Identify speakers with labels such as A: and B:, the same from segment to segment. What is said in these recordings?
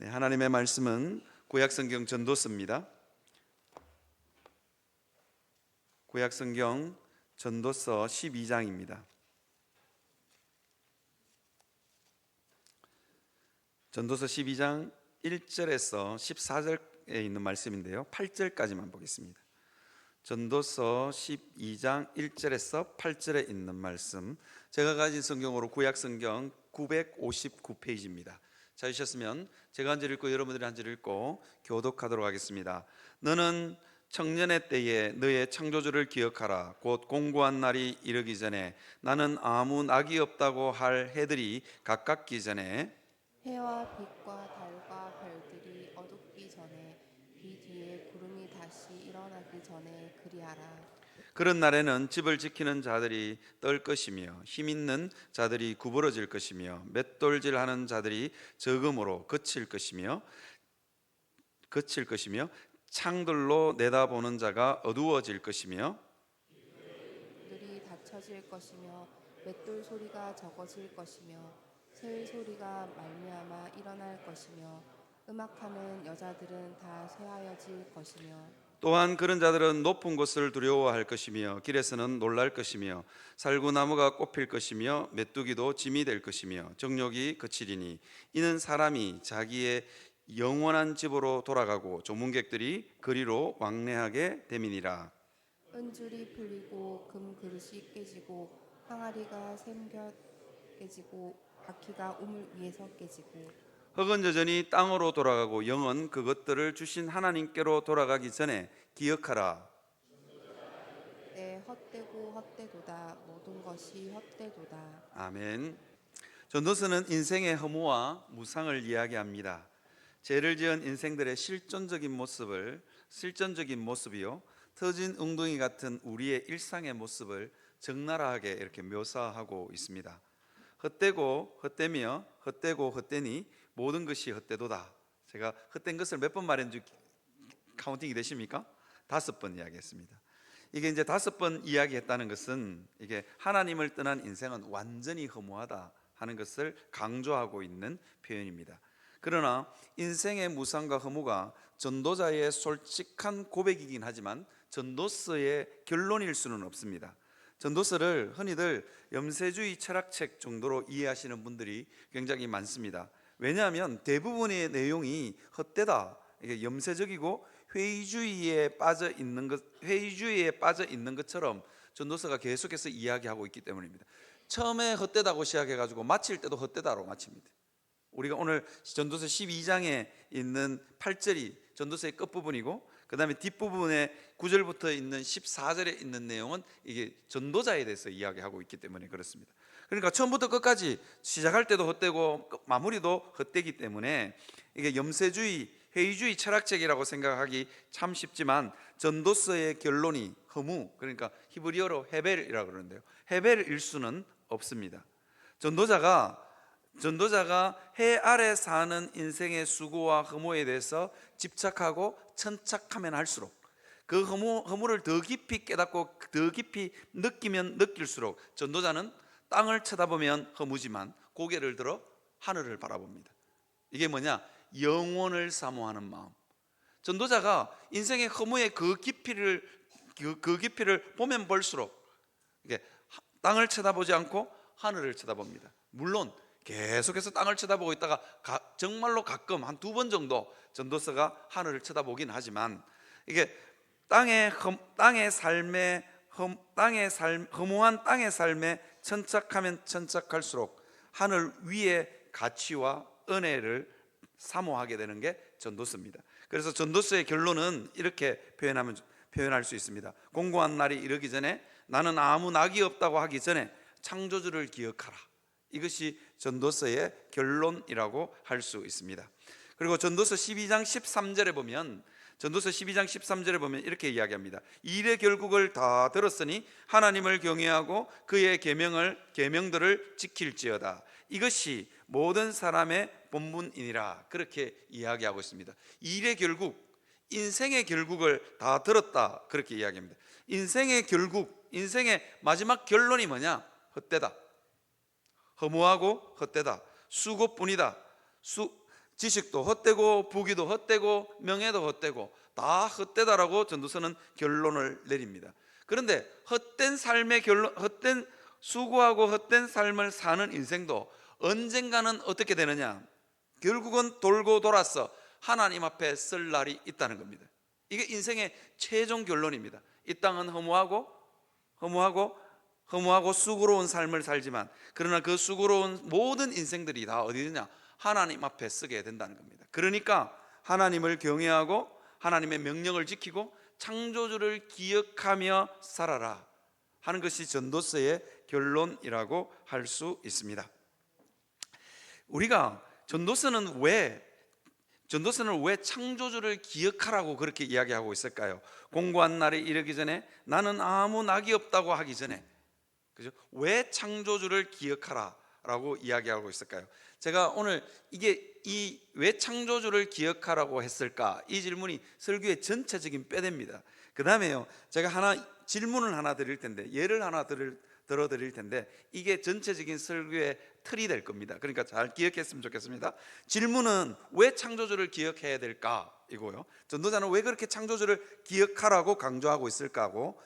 A: 네, 하나님의 말씀은 구약성경 전도서입니다. 구약성경 전도서 12장입니다. 전도서 12장 1절에서 14절에 있는 말씀인데요, 8절까지만 보겠습니다. 전도서 12장 1절에서 8절에 있는 말씀, 제가 가진 성경으로 구약성경 959페이지입니다. 찾으셨으면 제가 한 절 읽고 여러분들이 한 절 읽고 교독하도록 하겠습니다. 너는 청년의 때에 너의 창조주를 기억하라. 곧 공고한 날이 이르기 전에, 나는 아무 낙이 없다고 할 해들이 가깝기 전에,
B: 해와 빛과 달과 별들이 어둡기 전에, 이 뒤에 구름이 다시 일어나기 전에 그리하라.
A: 그런 날에는 집을 지키는 자들이 떨 것이며 힘 있는 자들이 구부러질 것이며 맷돌질하는 자들이 적음으로 그칠 것이며 창들로 내다보는 자가 어두워질 것이며
B: 들이 닫혀질 것이며 맷돌 소리가 적어질 것이며 셀 소리가 말미암아 일어날 것이며 음악하는 여자들은 다 쇠하여질 것이며
A: 또한 그런 자들은 높은 곳을 두려워할 것이며 길에서는 놀랄 것이며 살구나무가 꼽힐 것이며 메뚜기도 짐이 될 것이며 정욕이 그치리니 이는 사람이 자기의 영원한 집으로 돌아가고 조문객들이 그리로 왕래하게 됨이니라.
B: 은줄이 풀리고 금 그릇이 깨지고 항아리가 샘겨 깨지고 바퀴가 우물 위에서 깨지고
A: 흙은 여전히 땅으로 돌아가고 영은 그것들을 주신 하나님께로 돌아가기 전에 기억하라.
B: 때 헛되고 헛되도다. 모든 것이 헛되도다.
A: 아멘. 전도서는 인생의 허무와 무상을 이야기합니다. 죄를 지은 인생들의 실존적인 모습이요, 터진 웅덩이 같은 우리의 일상의 모습을 적나라하게 이렇게 묘사하고 있습니다. 헛되고 헛되니 모든 것이 헛되도다. 제가 헛된 것을 몇 번 말했는지 카운팅이 되십니까? 5번 이야기했습니다. 이게 이제 5번 이야기했다는 것은 이게 하나님을 떠난 인생은 완전히 허무하다 하는 것을 강조하고 있는 표현입니다. 그러나 인생의 무상과 허무가 전도자의 솔직한 고백이긴 하지만 전도서의 결론일 수는 없습니다. 전도서를 흔히들 염세주의 철학책 정도로 이해하시는 분들이 굉장히 많습니다. 왜냐하면 대부분의 내용이 헛되다, 이게 염세적이고 회의주의에 빠져 있는 것처럼 전도서가 계속해서 이야기하고 있기 때문입니다. 처음에 헛되다고 시작해가지고 마칠 때도 헛되다로 마칩니다. 우리가 오늘 전도서 12장에 있는 8절이 전도서의 끝부분이고, 그 다음에 뒷부분에 9절부터 있는 14절에 있는 내용은 이게 전도자에 대해서 이야기하고 있기 때문에 그렇습니다. 그러니까 처음부터 끝까지 시작할 때도 헛되고 마무리도 헛되기 때문에 이게 염세주의, 회의주의 철학책이라고 생각하기 참 쉽지만 전도서의 결론이 허무, 그러니까 히브리어로 헤벨이라고 그러는데요, 헤벨일 수는 없습니다. 전도자가 해 아래 사는 인생의 수고와 허무에 대해서 집착하고 천착하면 할수록, 그 허무를 더 깊이 깨닫고 더 깊이 느끼면 느낄수록 전도자는 땅을 쳐다보면 허무지만 고개를 들어 하늘을 바라봅니다. 이게 뭐냐? 영원을 사모하는 마음. 전도자가 인생의 허무의 그 깊이를 보면 볼수록 이게 땅을 쳐다보지 않고 하늘을 쳐다봅니다. 물론 계속해서 땅을 쳐다보고 있다가 정말로 가끔 한 2번 정도 전도서가 하늘을 쳐다보긴 하지만, 이게 허무한 땅의 삶에 천착하면 천착할수록 하늘 위의 가치와 은혜를 사모하게 되는 게 전도서입니다. 그래서 전도서의 결론은 이렇게 표현할 수 있습니다. 공고한 날이 이르기 전에, 나는 아무 낙이 없다고 하기 전에 창조주를 기억하라. 이것이 전도서의 결론이라고 할 수 있습니다. 그리고 전도서 12장 13절에 보면 이렇게 이야기합니다. 일의 결국을 다 들었으니 하나님을 경외하고 그의 계명들을 지킬지어다. 이것이 모든 사람의 본분이니라. 그렇게 이야기하고 있습니다. 일의 결국, 인생의 결국을 다 들었다, 그렇게 이야기합니다. 인생의 결국, 인생의 마지막 결론이 뭐냐? 헛되다, 허무하고 헛되다, 수고뿐이다. 지식도 헛되고 부귀도 헛되고 명예도 헛되고 다 헛되다라고 전도서는 결론을 내립니다. 그런데 헛된 삶의 결론, 헛된 수고하고 헛된 삶을 사는 인생도 언젠가는 어떻게 되느냐? 결국은 돌고 돌아서 하나님 앞에 설 날이 있다는 겁니다. 이게 인생의 최종 결론입니다. 이 땅은 허무하고 수고로운 삶을 살지만, 그러나 그 수고로운 모든 인생들이 다 어디냐? 하나님 앞에 서게 된다는 겁니다. 그러니까 하나님을 경외하고 하나님의 명령을 지키고 창조주를 기억하며 살아라 하는 것이 전도서의 결론이라고 할 수 있습니다. 우리가 전도서는 왜 창조주를 기억하라고 그렇게 이야기하고 있을까요? 공고한 날에 이르기 전에, 나는 아무 낙이 없다고 하기 전에, 그죠? 왜 창조주를 기억하라라고 이야기하고 있을까요? 제가 오늘 이 왜 창조주를 기억하라고 했을까? 이 질문이 설교의 전체적인 뼈대입니다. 그 다음에요, 제가 질문을 하나 드릴 텐데, 예를 하나 들어 드릴 텐데, 이게 전체적인 설교의 틀이 될 겁니다. 그러니까 잘 기억했으면 좋겠습니다. 질문은 왜 창조주를 기억해야 될까? 이거요. 전도자는 왜 그렇게 창조주를 기억하라고 강조하고 있을까 하고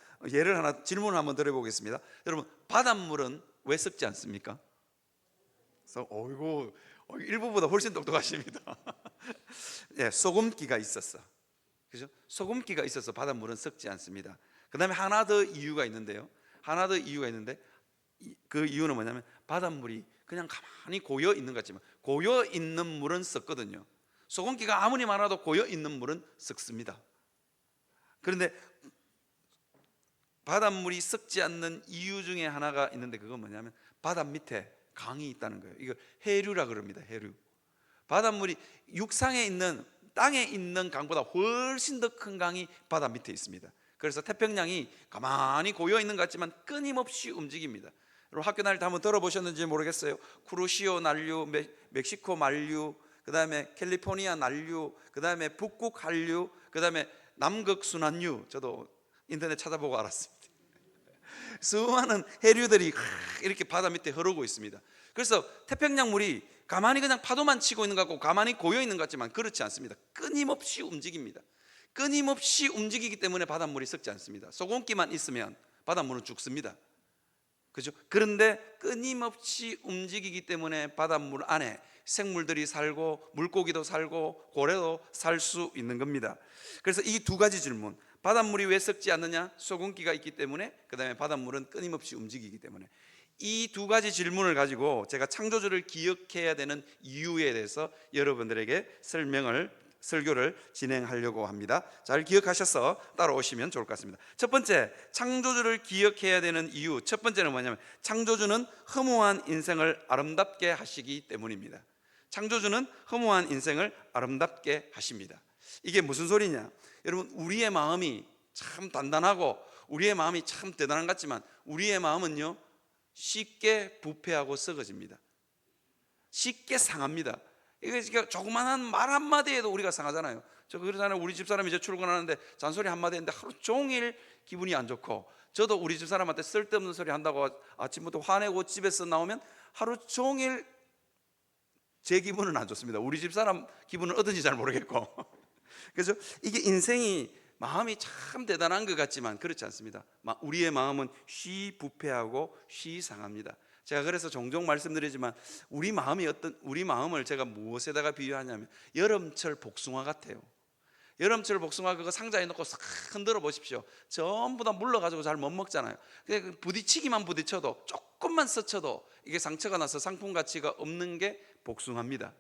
A: 질문을 한번 드려보겠습니다. 여러분, 바닷물은 왜 썩지 않습니까? 어이구, 일부보다 훨씬 똑똑하십니다. 예, 소금기가 있었어. 그죠? 소금기가 있어서 바닷물은 썩지 않습니다. 그 다음에 하나 더 이유가 있는데, 그 이유는 뭐냐면, 바닷물이 그냥 가만히 고여 있는 것 같지만 고여 있는 물은 썩거든요. 소금기가 아무리 많아도 고여 있는 물은 썩습니다. 그런데 바닷물이 썩지 않는 이유 중에 하나가 있는데, 그건 뭐냐면 바다 밑에 강이 있다는 거예요. 이걸 해류라 그럽니다. 해류. 바닷물이 육상에 있는, 땅에 있는 강보다 훨씬 더 큰 강이 바다 밑에 있습니다. 그래서 태평양이 가만히 고여 있는 것 같지만 끊임없이 움직입니다. 여러분, 학교 다닐 때 한번 들어보셨는지 모르겠어요. 쿠로시오 난류, 멕시코 만류, 그 다음에 캘리포니아 난류, 그 다음에 북극 한류, 그 다음에 남극 순환류. 저도 인터넷 찾아보고 알았습니다. 수많은 해류들이 이렇게 바다 밑에 흐르고 있습니다. 그래서 태평양 물이 가만히 그냥 파도만 치고 있는 것 같고 가만히 고여 있는 것 같지만 그렇지 않습니다. 끊임없이 움직입니다. 끊임없이 움직이기 때문에 바닷물이 썩지 않습니다. 소금기만 있으면 바닷물은 죽습니다. 그죠? 그런데 끊임없이 움직이기 때문에 바닷물 안에 생물들이 살고 물고기도 살고 고래도 살 수 있는 겁니다. 그래서 이 두 가지 질문, 바닷물이 왜 썩지 않느냐? 소금기가 있기 때문에, 그 다음에 바닷물은 끊임없이 움직이기 때문에, 이 두 가지 질문을 가지고 제가 창조주를 기억해야 되는 이유에 대해서 여러분들에게 설교를 진행하려고 합니다. 잘 기억하셔서 따라오시면 좋을 것 같습니다. 첫 번째, 창조주를 기억해야 되는 이유, 첫 번째는 뭐냐면 창조주는 허무한 인생을 아름답게 하시기 때문입니다. 창조주는 허무한 인생을 아름답게 하십니다. 이게 무슨 소리냐? 여러분, 우리의 마음이 참 단단하고 우리의 마음이 참 대단한 것 같지만 우리의 마음은요, 쉽게 부패하고 썩어집니다. 쉽게 상합니다. 이게 조그만한 말 한마디에도 우리가 상하잖아요. 저 그러잖아요. 우리 집사람이 이제 출근하는데 잔소리 한마디 했는데 하루 종일 기분이 안 좋고, 저도 우리 집사람한테 쓸데없는 소리 한다고 아침부터 화내고 집에서 나오면 하루 종일 제 기분은 안 좋습니다. 우리 집사람 기분은 어떤지 잘 모르겠고. 그래서 이게 인생이 마음이 참 대단한 것 같지만 그렇지 않습니다. 우리의 마음은 쉬 부패하고 쉬 상합니다. 제가 그래서 종종 말씀드리지만 우리 마음을 제가 무엇에다가 비유하냐면 여름철 복숭아 같아요. 여름철 복숭아 그거 상자에 넣고 싹 흔들어 보십시오. 전부 다 물러가지고 잘 못 먹잖아요. 부딪히기만 부딪혀도, 조금만 스쳐도 이게 상처가 나서 상품 가치가 없는 게 복숭아입니다.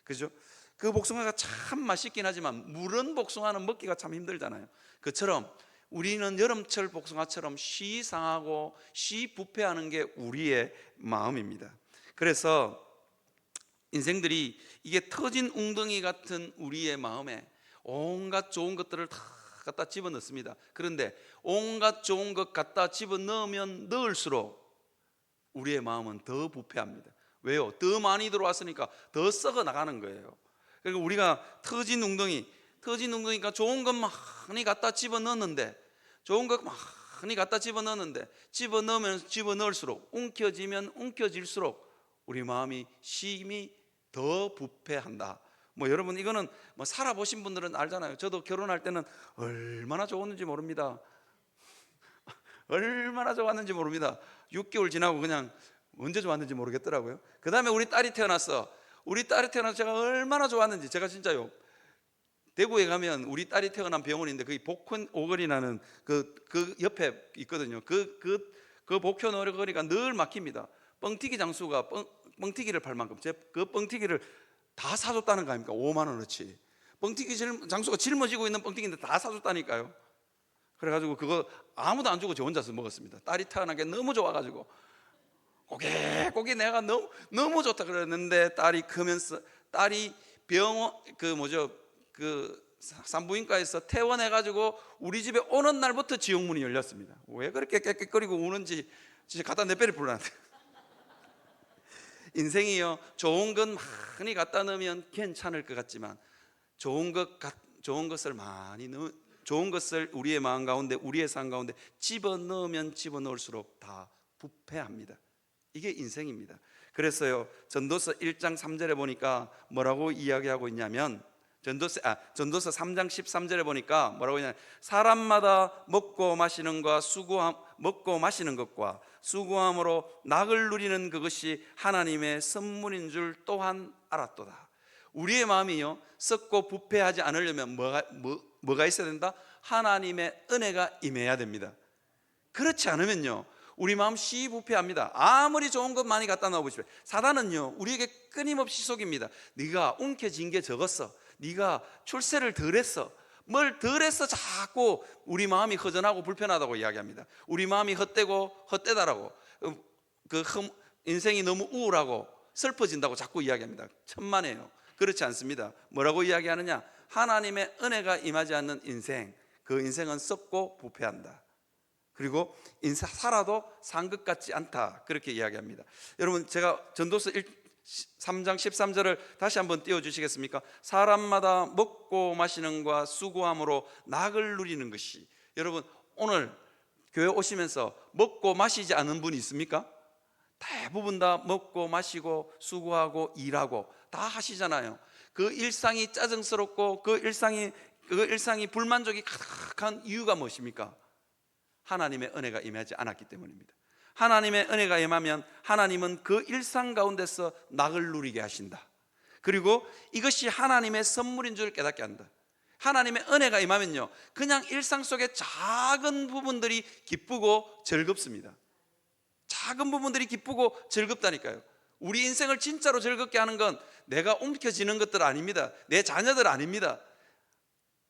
A: 그죠? 그 복숭아가 참 맛있긴 하지만 무른 복숭아는 먹기가 참 힘들잖아요. 그처럼 우리는 여름철 복숭아처럼 쉬 상하고 쉬 부패하는 게 우리의 마음입니다. 그래서 인생들이 이게 터진 웅덩이 같은 우리의 마음에 온갖 좋은 것들을 다 갖다 집어넣습니다. 그런데 온갖 좋은 것 갖다 집어넣으면 넣을수록 우리의 마음은 더 부패합니다. 왜요? 더 많이 들어왔으니까 더 썩어 나가는 거예요. 그리고 우리가 터진 웅덩이니까 좋은 것 많이 갖다 집어넣는데, 집어넣으면 집어넣을수록, 움켜쥐면 움켜질수록 우리 마음이 심히 더 부패한다. 뭐 여러분 이거는 뭐 살아보신 분들은 알잖아요. 저도 결혼할 때는 얼마나 좋았는지 모릅니다. 얼마나 좋았는지 모릅니다. 6개월 지나고 그냥 언제 좋았는지 모르겠더라고요. 그 다음에 우리 딸이 태어났어. 우리 딸이 태어나서 제가 얼마나 좋았는지, 제가 진짜요, 대구에 가면 우리 딸이 태어난 병원인데 거기 복현 오거리라는 그 옆에 있거든요. 그 복현 오거리가 늘 막힙니다. 뻥튀기 장수가 뻥튀기를 팔 만큼 그 뻥튀기를 다 사줬다는 거 아닙니까? 5만 원어치. 뻥튀기 장수가 짊어지고 있는 뻥튀기인데 다 사줬다니까요. 그래가지고 그거 아무도 안 주고 저 혼자서 먹었습니다. 딸이 태어난 게 너무 좋아가지고 고개 내가 너무 좋다 그랬는데, 딸이 크면서 딸이 병원 산부인과에서 퇴원해가지고 우리 집에 오는 날부터 지옥문이 열렸습니다. 왜 그렇게 깨끗거리고 우는지 진짜 갖다 내빼를 불러놨대. 인생이요, 좋은 것 많이 갖다 넣으면 괜찮을 것 같지만 좋은 것을 우리의 마음 가운데, 우리의 삶 가운데 집어넣으면 집어넣을수록 다 부패합니다. 이게 인생입니다. 그래서요, 전도서 1장 3절에 보니까 뭐라고 이야기하고 있냐면, 전도서 3장 13절에 보니까 뭐라고 했냐면, 사람마다 먹고 마시는 것과 수고함으로 낙을 누리는 그것이 하나님의 선물인 줄 또한 알았도다. 우리의 마음이요, 썩고 부패하지 않으려면 뭐가 있어야 된다? 하나님의 은혜가 임해야 됩니다. 그렇지 않으면요, 우리 마음 시부패합니다. 아무리 좋은 것 많이 갖다 넣어보십시오. 사단은요, 우리에게 끊임없이 속입니다. 네가 움켜쥔 게 적었어, 네가 출세를 덜했어, 뭘 덜해서 자꾸 우리 마음이 허전하고 불편하다고 이야기합니다. 우리 마음이 헛되다라고, 인생이 너무 우울하고 슬퍼진다고 자꾸 이야기합니다. 천만에요. 그렇지 않습니다. 뭐라고 이야기하느냐? 하나님의 은혜가 임하지 않는 인생, 그 인생은 썩고 부패한다. 그리고 살아도 산 것 같지 않다, 그렇게 이야기합니다. 여러분, 제가 전도서 3장 13절을 다시 한번 띄워주시겠습니까? 사람마다 먹고 마시는 것과 수고함으로 낙을 누리는 것이. 여러분, 오늘 교회 오시면서 먹고 마시지 않은 분이 있습니까? 대부분 다 먹고 마시고 수고하고 일하고 다 하시잖아요. 그 일상이 짜증스럽고 그 일상이 불만족이 가득한 이유가 무엇입니까? 하나님의 은혜가 임하지 않았기 때문입니다. 하나님의 은혜가 임하면 하나님은 그 일상 가운데서 낙을 누리게 하신다. 그리고 이것이 하나님의 선물인 줄 깨닫게 한다. 하나님의 은혜가 임하면요, 그냥 일상 속의 작은 부분들이 기쁘고 즐겁습니다. 작은 부분들이 기쁘고 즐겁다니까요. 우리 인생을 진짜로 즐겁게 하는 건 내가 움켜쥐는 것들 아닙니다. 내 자녀들 아닙니다.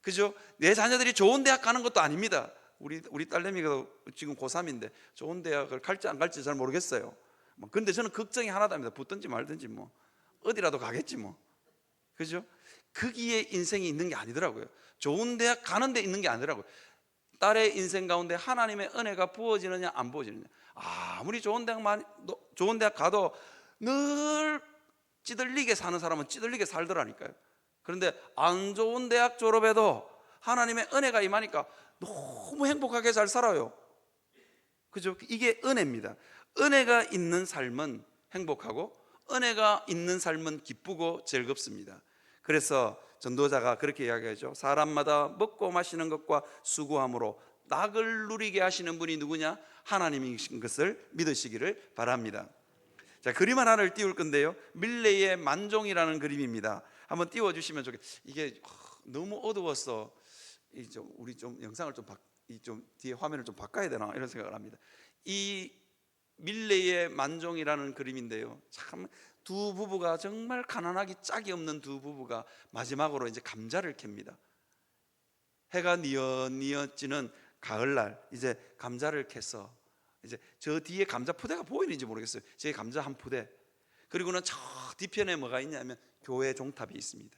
A: 그죠? 내 자녀들이 좋은 대학 가는 것도 아닙니다. 우리 딸내미가 지금 고3인데 좋은 대학을 갈지 안 갈지 잘 모르겠어요. 근데 저는 걱정이 하나도 아닙니다. 붙든지 말든지 뭐 어디라도 가겠지 뭐. 그죠? 거기에 인생이 있는 게 아니더라고요. 좋은 대학 가는 데 있는 게 아니더라고요. 딸의 인생 가운데 하나님의 은혜가 부어지느냐 안 부어지느냐. 아무리 좋은 대학 가도 늘 찌들리게 사는 사람은 찌들리게 살더라니까요. 그런데 안 좋은 대학 졸업해도 하나님의 은혜가 임하니까 너무 행복하게 잘 살아요. 그죠? 이게 은혜입니다. 은혜가 있는 삶은 행복하고 은혜가 있는 삶은 기쁘고 즐겁습니다. 그래서 전도자가 그렇게 이야기하죠. 사람마다 먹고 마시는 것과 수고함으로 낙을 누리게 하시는 분이 누구냐? 하나님이신 것을 믿으시기를 바랍니다. 자, 그림 하나를 띄울 건데요, 밀레의 만종이라는 그림입니다. 한번 띄워주시면 좋겠어요. 이게 너무 어두워서 우리 좀 영상을 좀 뒤에 화면을 좀 바꿔야 되나 이런 생각을 합니다. 이 밀레의 만종이라는 그림인데요, 참 두 부부가 정말 가난하기 짝이 없는 두 부부가 마지막으로 이제 감자를 캡니다. 해가 뉘엿뉘엿 지는 가을날 이제 감자를 캐서, 이제 저 뒤에 감자 포대가 보이는지 모르겠어요. 제 감자 한 포대, 그리고는 저 뒤편에 뭐가 있냐면 교회 종탑이 있습니다.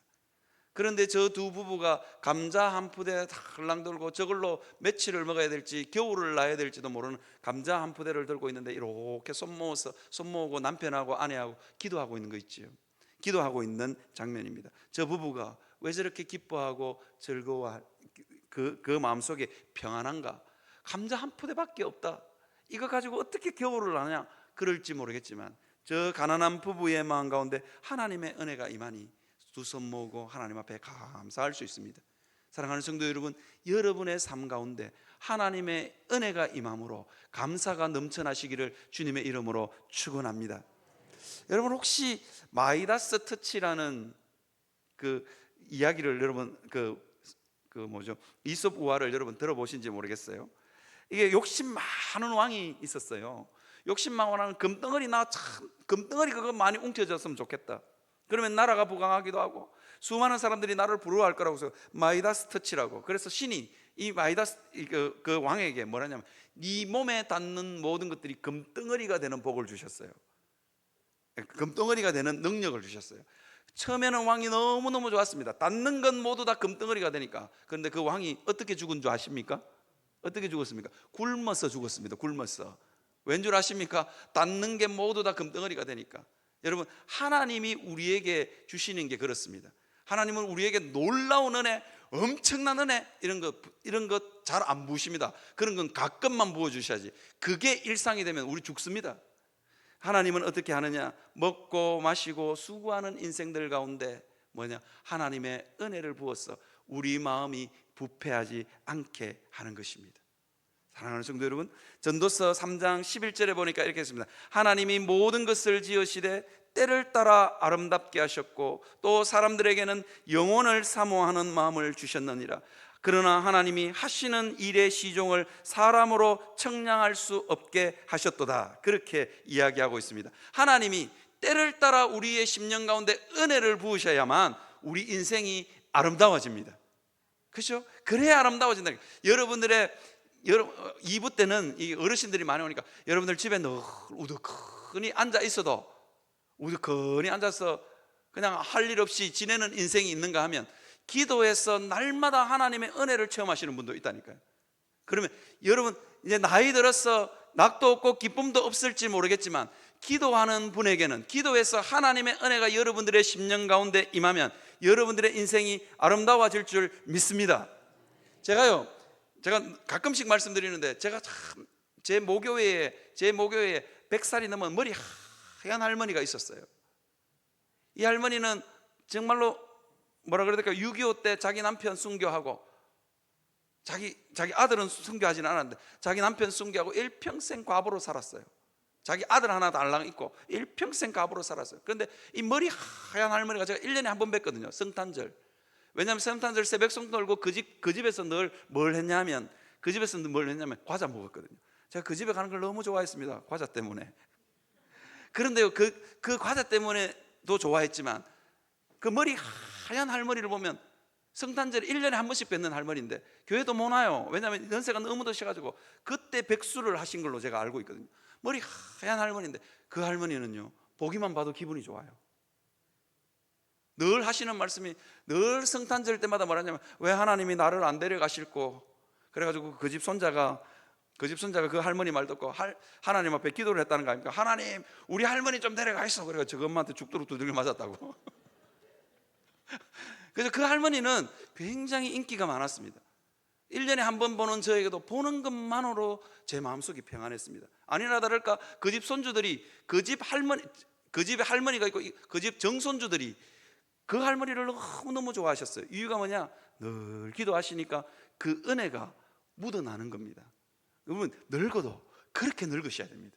A: 그런데 저 두 부부가 감자 한 푸대 달랑 들고 저걸로 며칠을 먹어야 될지 겨울을 나야 될지도 모르는 감자 한 푸대를 들고 있는데 이렇게 손 모으고 남편하고 아내하고 기도하고 있는 거 있지요. 기도하고 있는 장면입니다. 저 부부가 왜 저렇게 기뻐하고 즐거워할 그 마음속에 평안한가? 감자 한 푸대밖에 없다, 이거 가지고 어떻게 겨울을 나냐? 그럴지 모르겠지만 저 가난한 부부의 마음 가운데 하나님의 은혜가 임하니 두 손 모으고 하나님 앞에 감사할 수 있습니다. 사랑하는 성도 여러분, 여러분의 삶 가운데 하나님의 은혜가 임함으로 감사가 넘쳐나시기를 주님의 이름으로 축원합니다. 여러분 혹시 마이다스 터치라는 그 이야기를 여러분 이솝 우화를 여러분 들어보신지 모르겠어요. 이게 욕심 많은 왕이 있었어요. 욕심 많은 왕은 금덩어리 금덩어리 그거 많이 웅켜졌으면 좋겠다. 그러면 나라가 부강하기도 하고 수많은 사람들이 나를 부러워할 거라고 해서 마이다스 터치라고. 그래서 신이 이 마이다스 그 왕에게 뭐라냐면 네 몸에 닿는 모든 것들이 금덩어리가 되는 복을 주셨어요. 금덩어리가 되는 능력을 주셨어요. 처음에는 왕이 너무너무 좋았습니다. 닿는 건 모두 다 금덩어리가 되니까. 그런데 그 왕이 어떻게 죽은 줄 아십니까? 어떻게 죽었습니까? 굶어서 죽었습니다. 굶어서. 왠 줄 아십니까? 닿는 게 모두 다 금덩어리가 되니까. 여러분 하나님이 우리에게 주시는 게 그렇습니다. 하나님은 우리에게 놀라운 은혜, 엄청난 은혜 이런 것 잘 안 부으십니다. 그런 건 가끔만 부어주셔야지. 그게 일상이 되면 우리 죽습니다. 하나님은 어떻게 하느냐? 먹고 마시고 수고하는 인생들 가운데 하나님의 은혜를 부어서 우리 마음이 부패하지 않게 하는 것입니다. 사랑하는 성도 여러분, 전도서 3장 11절에 보니까 이렇게 했습니다. 하나님이 모든 것을 지으시되 때를 따라 아름답게 하셨고 또 사람들에게는 영혼을 사모하는 마음을 주셨느니라. 그러나 하나님이 하시는 일의 시종을 사람으로 청량할 수 없게 하셨도다. 그렇게 이야기하고 있습니다. 하나님이 때를 따라 우리의 심령 가운데 은혜를 부으셔야만 우리 인생이 아름다워집니다. 그렇죠? 그래야 아름다워진다. 여러분들의 2부 때는 이 어르신들이 많이 오니까 여러분들 집에 늘 우두커니 앉아 있어도 우두커니 앉아서 그냥 할 일 없이 지내는 인생이 있는가 하면 기도해서 날마다 하나님의 은혜를 체험하시는 분도 있다니까요. 그러면 여러분 이제 나이 들어서 낙도 없고 기쁨도 없을지 모르겠지만 기도하는 분에게는 기도해서 하나님의 은혜가 여러분들의 심령 가운데 임하면 여러분들의 인생이 아름다워질 줄 믿습니다. 제가 가끔씩 말씀드리는데 제가 참 제 모교회에 100살이 넘은 머리 하얀 할머니가 있었어요. 이 할머니는 정말로 뭐라 그래야 될까? 6.25 때 자기 남편 순교하고 자기 아들은 순교하지는 않았는데 자기 남편 순교하고 일평생 과부로 살았어요. 자기 아들 하나 달랑 있고 일평생 과부로 살았어요. 그런데 이 머리 하얀 할머니가 제가 1년에 한 번 뵀거든요. 성탄절. 왜냐하면 성탄절 새벽송 돌고 그 집에서 늘 뭘 했냐면 과자 먹었거든요. 제가 그 집에 가는 걸 너무 좋아했습니다. 과자 때문에. 그런데요 그 과자 때문에도 좋아했지만 그 머리 하얀 할머니를 보면 성탄절에 1년에 한 번씩 뵙는 할머니인데 교회도 못 와요. 왜냐하면 연세가 너무 드셔가지고 그때 백수를 하신 걸로 제가 알고 있거든요. 머리 하얀 할머니인데 그 할머니는요 보기만 봐도 기분이 좋아요. 늘 하시는 말씀이 늘 성탄절 때마다 뭐라냐면 왜 하나님이 나를 안 데려가실고 그래가지고 그 집 손자가 그 할머니 말 듣고 하나님 앞에 기도를 했다는 거 아닙니까? 하나님 우리 할머니 좀 데려가 있어. 그래서 저 엄마한테 죽도록 두들겨 맞았다고. 그래서 그 할머니는 굉장히 인기가 많았습니다. 1년에 한 번 보는 저에게도 보는 것만으로 제 마음속이 평안했습니다. 아니나 다를까 그 집 손주들이 그 집에 할머니가 있고 그 집 정손주들이 그 할머니를 너무 좋아하셨어요. 이유가 뭐냐? 늘 기도하시니까 그 은혜가 묻어나는 겁니다. 여러분 늙어도 그렇게 늙으셔야 됩니다.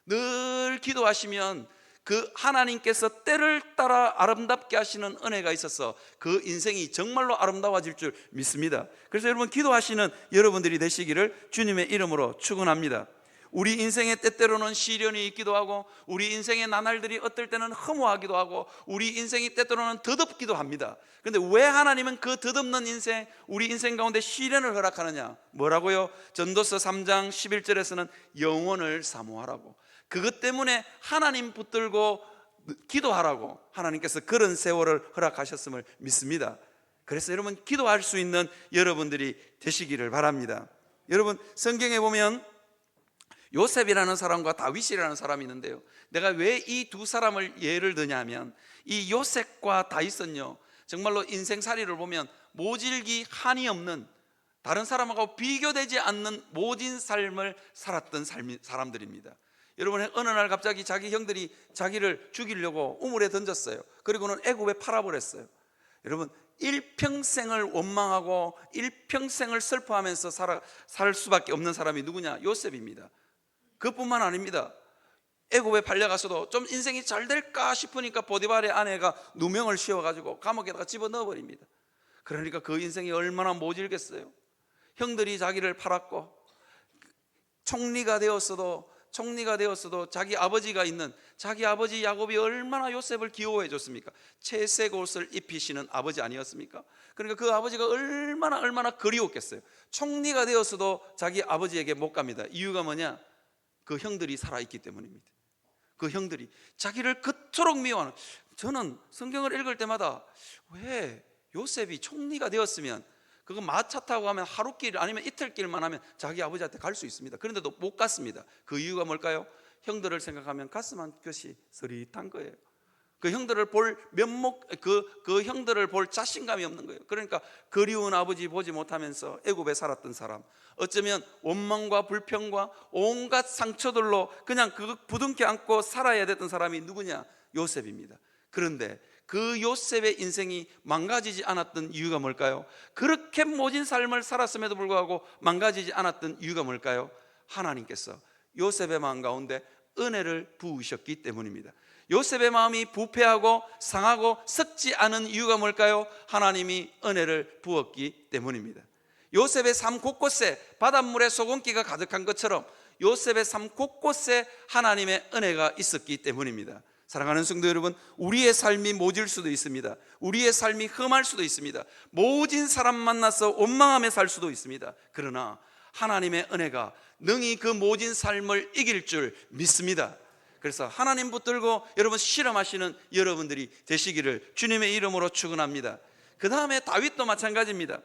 A: 늘 기도하시면 그 하나님께서 때를 따라 아름답게 하시는 은혜가 있어서 그 인생이 정말로 아름다워질 줄 믿습니다. 그래서 여러분 기도하시는 여러분들이 되시기를 주님의 이름으로 축원합니다. 우리 인생의 때때로는 시련이 있기도 하고 우리 인생의 나날들이 어떨 때는 허무하기도 하고 우리 인생이 때때로는 덧없기도 합니다. 그런데 왜 하나님은 그 덧없는 인생, 우리 인생 가운데 시련을 허락하느냐? 뭐라고요? 전도서 3장 11절에서는 영혼을 사모하라고, 그것 때문에 하나님 붙들고 기도하라고 하나님께서 그런 세월을 허락하셨음을 믿습니다. 그래서 여러분 기도할 수 있는 여러분들이 되시기를 바랍니다. 여러분 성경에 보면 요셉이라는 사람과 다윗이라는 사람이 있는데요, 내가 왜 이 두 사람을 예를 드냐면 이 요셉과 다윗은요 정말로 인생살이를 보면 모질기 한이 없는, 다른 사람하고 비교되지 않는 모진 삶을 살았던 사람들입니다. 여러분, 어느 날 갑자기 자기 형들이 자기를 죽이려고 우물에 던졌어요. 그리고는 애굽에 팔아버렸어요. 여러분, 일평생을 원망하고 일평생을 슬퍼하면서 살 수밖에 없는 사람이 누구냐? 요셉입니다. 그뿐만 아닙니다. 애굽에 팔려가서도 좀 인생이 잘 될까 싶으니까 보디발의 아내가 누명을 씌워가지고 감옥에다가 집어넣어버립니다. 그러니까 그 인생이 얼마나 모질겠어요. 형들이 자기를 팔았고 총리가 되었어도 자기 아버지가 있는 자기 아버지 야곱이 얼마나 요셉을 귀여워해 줬습니까? 채색 옷을 입히시는 아버지 아니었습니까? 그러니까 그 아버지가 얼마나 그리웠겠어요. 총리가 되었어도 자기 아버지에게 못 갑니다. 이유가 뭐냐? 그 형들이 살아있기 때문입니다. 그 형들이 자기를 그토록 미워하는, 저는 성경을 읽을 때마다 왜 요셉이 총리가 되었으면 그거 마차 타고 가면 하루길 아니면 이틀길만 하면 자기 아버지한테 갈 수 있습니다. 그런데도 못 갔습니다. 그 이유가 뭘까요? 형들을 생각하면 가슴 한 뼘이 서릿한 거예요. 그 형들을 볼 면목, 그 형들을 볼 자신감이 없는 거예요. 그러니까 그리운 아버지 보지 못하면서 애굽에 살았던 사람, 어쩌면 원망과 불평과 온갖 상처들로 그냥 그 부둥켜 안고 살아야 됐던 사람이 누구냐? 요셉입니다. 그런데 그 요셉의 인생이 망가지지 않았던 이유가 뭘까요? 그렇게 모진 삶을 살았음에도 불구하고 망가지지 않았던 이유가 뭘까요? 하나님께서 요셉의 마음 가운데 은혜를 부으셨기 때문입니다. 요셉의 마음이 부패하고 상하고 썩지 않은 이유가 뭘까요? 하나님이 은혜를 부었기 때문입니다. 요셉의 삶 곳곳에 바닷물에 소금기가 가득한 것처럼 요셉의 삶 곳곳에 하나님의 은혜가 있었기 때문입니다. 사랑하는 성도 여러분, 우리의 삶이 모질 수도 있습니다. 우리의 삶이 험할 수도 있습니다. 모진 사람 만나서 원망하며 살 수도 있습니다. 그러나 하나님의 은혜가 능히 그 모진 삶을 이길 줄 믿습니다. 그래서 하나님 붙들고 여러분 실험하시는 여러분들이 되시기를 주님의 이름으로 축원합니다. 그 다음에 다윗도 마찬가지입니다.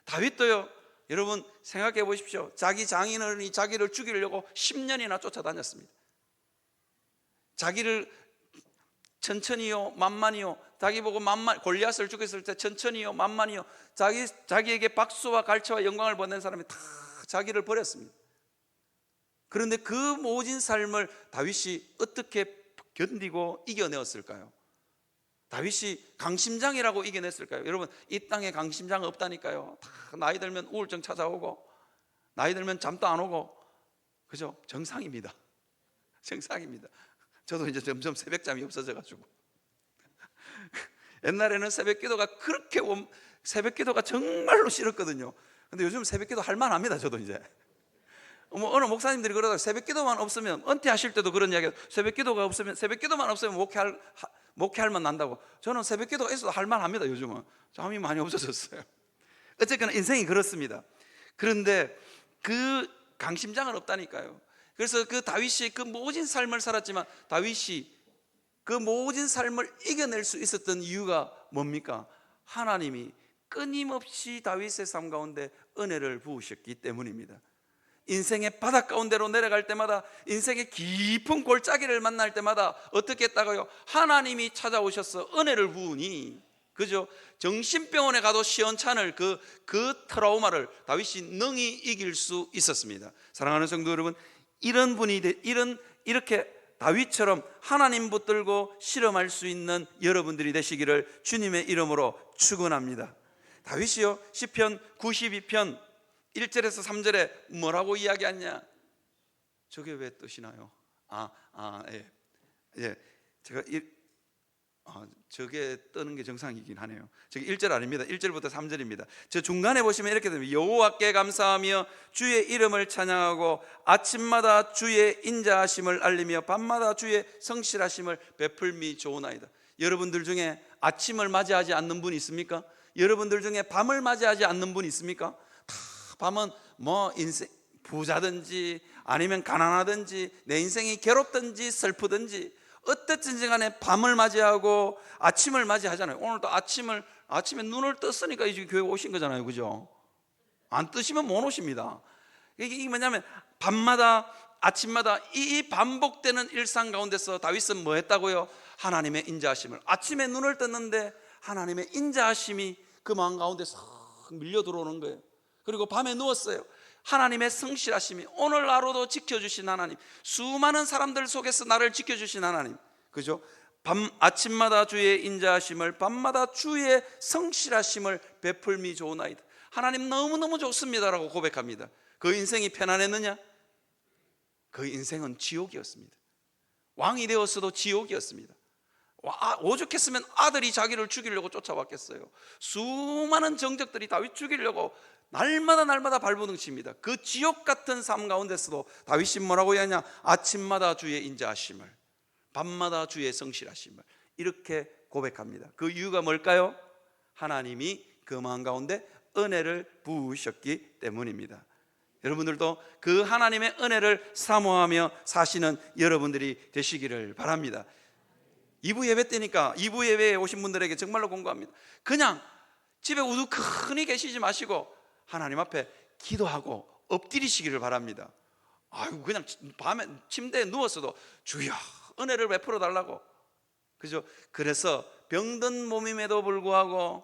A: 다윗도요, 여러분 생각해 보십시오. 자기 장인어른이 자기를 죽이려고 10년이나 쫓아다녔습니다. 자기를 천천히요 만만히요, 자기 보고 골리앗을 죽였을 때 천천히요 만만히요, 자기에게 박수와 갈채와 영광을 보낸 사람이 다 자기를 버렸습니다. 그런데 그 모진 삶을 다윗이 어떻게 견디고 이겨내었을까요? 다윗이 강심장이라고 이겨냈을까요? 여러분, 이 땅에 강심장 없다니까요. 다 나이 들면 우울증 찾아오고 나이 들면 잠도 안 오고, 그죠? 정상입니다. 정상입니다. 저도 이제 점점 새벽잠이 없어져가지고 옛날에는 새벽기도가 새벽기도가 정말로 싫었거든요. 근데 요즘 새벽기도 할 만합니다. 저도 이제 어느 목사님들이 그러다가 새벽기도만 없으면, 은퇴하실 때도 그런 이야기해요. 새벽기도만 없으면 목회할 만 난다고. 저는 새벽기도가 있어도 할 만합니다. 요즘은 잠이 많이 없어졌어요. 어쨌거나 인생이 그렇습니다. 그런데 그 강심장은 없다니까요. 그래서 그 다윗이 그 모진 삶을 살았지만 다윗이 그 모진 삶을 이겨낼 수 있었던 이유가 뭡니까? 하나님이 끊임없이 다윗의 삶 가운데 은혜를 부으셨기 때문입니다. 인생의 바닥 가운데로 내려갈 때마다, 인생의 깊은 골짜기를 만날 때마다 어떻게 했다고요? 하나님이 찾아오셔서 은혜를 부으니, 그죠? 정신병원에 가도 시원찮을 그 트라우마를 다윗이 능히 이길 수 있었습니다. 사랑하는 성도 여러분, 이렇게 다윗처럼 하나님 붙들고 실험할 수 있는 여러분들이 되시기를 주님의 이름으로 축원합니다. 다윗이요, 시편 92편 1절에서 3절에 뭐라고 이야기하냐? 저게 왜 뜨시나요? 예. 제가 저게 뜨는 게 정상이긴 하네요. 저게 1절 아닙니다. 1절부터 3절입니다. 저 중간에 보시면 이렇게 됩니다. 여호와께 감사하며 주의 이름을 찬양하고 아침마다 주의 인자하심을 알리며 밤마다 주의 성실하심을 베풀미 좋으나이다. 여러분들 중에 아침을 맞이하지 않는 분 있습니까? 여러분들 중에 밤을 맞이하지 않는 분 있습니까? 다 밤은 뭐 인생 부자든지 아니면 가난하든지 내 인생이 괴롭든지 슬프든지 어쨌든지 간에 밤을 맞이하고 아침을 맞이하잖아요. 오늘도 아침에 눈을 떴으니까 이제 교회 오신 거잖아요. 그죠? 안 뜨시면 못 오십니다. 이게 뭐냐면 밤마다 아침마다 이 반복되는 일상 가운데서 다윗은 뭐 했다고요? 하나님의 인자하심을, 아침에 눈을 떴는데 하나님의 인자하심이 그 마음 가운데 싹 밀려 들어오는 거예요. 그리고 밤에 누웠어요. 하나님의 성실하심이 오늘 하루도 지켜주신 하나님, 수많은 사람들 속에서 나를 지켜주신 하나님, 그죠? 아침마다 주의 인자하심을, 밤마다 주의 성실하심을 베풀미 좋으나이다. 하나님 너무너무 좋습니다라고 고백합니다. 그 인생이 편안했느냐? 그 인생은 지옥이었습니다. 왕이 되었어도 지옥이었습니다. 오죽했으면 아들이 자기를 죽이려고 쫓아왔겠어요. 수많은 정적들이 다윗 죽이려고 날마다 발버둥칩니다. 그 지옥 같은 삶 가운데서도 다윗이 뭐라고 하냐? 아침마다 주의 인자하심을, 밤마다 주의 성실하심을, 이렇게 고백합니다. 그 이유가 뭘까요? 하나님이 그 마음 가운데 은혜를 부으셨기 때문입니다. 여러분들도 그 하나님의 은혜를 사모하며 사시는 여러분들이 되시기를 바랍니다. 2부 예배 때니까 2부 예배에 오신 분들에게 정말로 공고합니다. 그냥 집에 우두커니 계시지 마시고 하나님 앞에 기도하고 엎드리시기를 바랍니다. 아이고, 그냥 밤에 침대에 누웠어도 주여 은혜를 베풀어 달라고, 그죠? 그래서 병든 몸임에도 불구하고,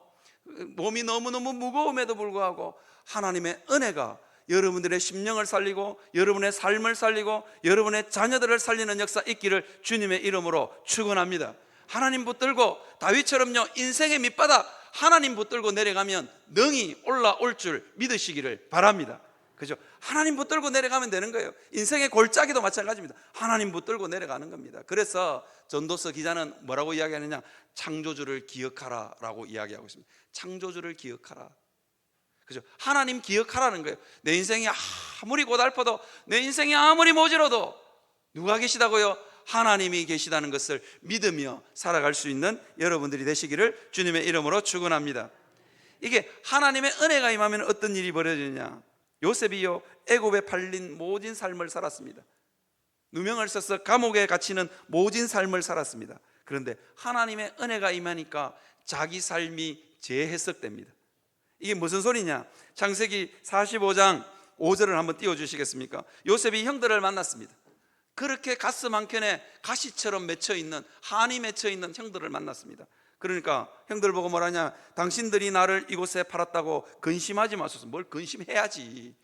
A: 몸이 너무너무 무거움에도 불구하고 하나님의 은혜가 여러분들의 심령을 살리고 여러분의 삶을 살리고 여러분의 자녀들을 살리는 역사 있기를 주님의 이름으로 축원합니다. 하나님 붙들고 다윗처럼요, 인생의 밑바닥 하나님 붙들고 내려가면 능히 올라올 줄 믿으시기를 바랍니다. 그죠? 하나님 붙들고 내려가면 되는 거예요. 인생의 골짜기도 마찬가지입니다. 하나님 붙들고 내려가는 겁니다. 그래서 전도서 기자는 뭐라고 이야기하느냐? 창조주를 기억하라 라고 이야기하고 있습니다. 창조주를 기억하라. 그죠? 하나님 기억하라는 거예요. 내 인생이 아무리 고달퍼도, 내 인생이 아무리 모질어도 누가 계시다고요? 하나님이 계시다는 것을 믿으며 살아갈 수 있는 여러분들이 되시기를 주님의 이름으로 축원합니다. 이게 하나님의 은혜가 임하면 어떤 일이 벌어지느냐? 요셉이요, 애굽에 팔린 모진 삶을 살았습니다. 누명을 써서 감옥에 갇히는 모진 삶을 살았습니다. 그런데 하나님의 은혜가 임하니까 자기 삶이 재해석됩니다. 이게 무슨 소리냐? 창세기 45장 5절을 한번 띄워주시겠습니까? 요셉이 형들을 만났습니다. 그렇게 가슴 한켠에 가시처럼 맺혀있는, 한이 맺혀있는 형들을 만났습니다. 그러니까 형들 보고 뭐라냐? 당신들이 나를 이곳에 팔았다고 근심하지 마소서. 뭘 근심해야지.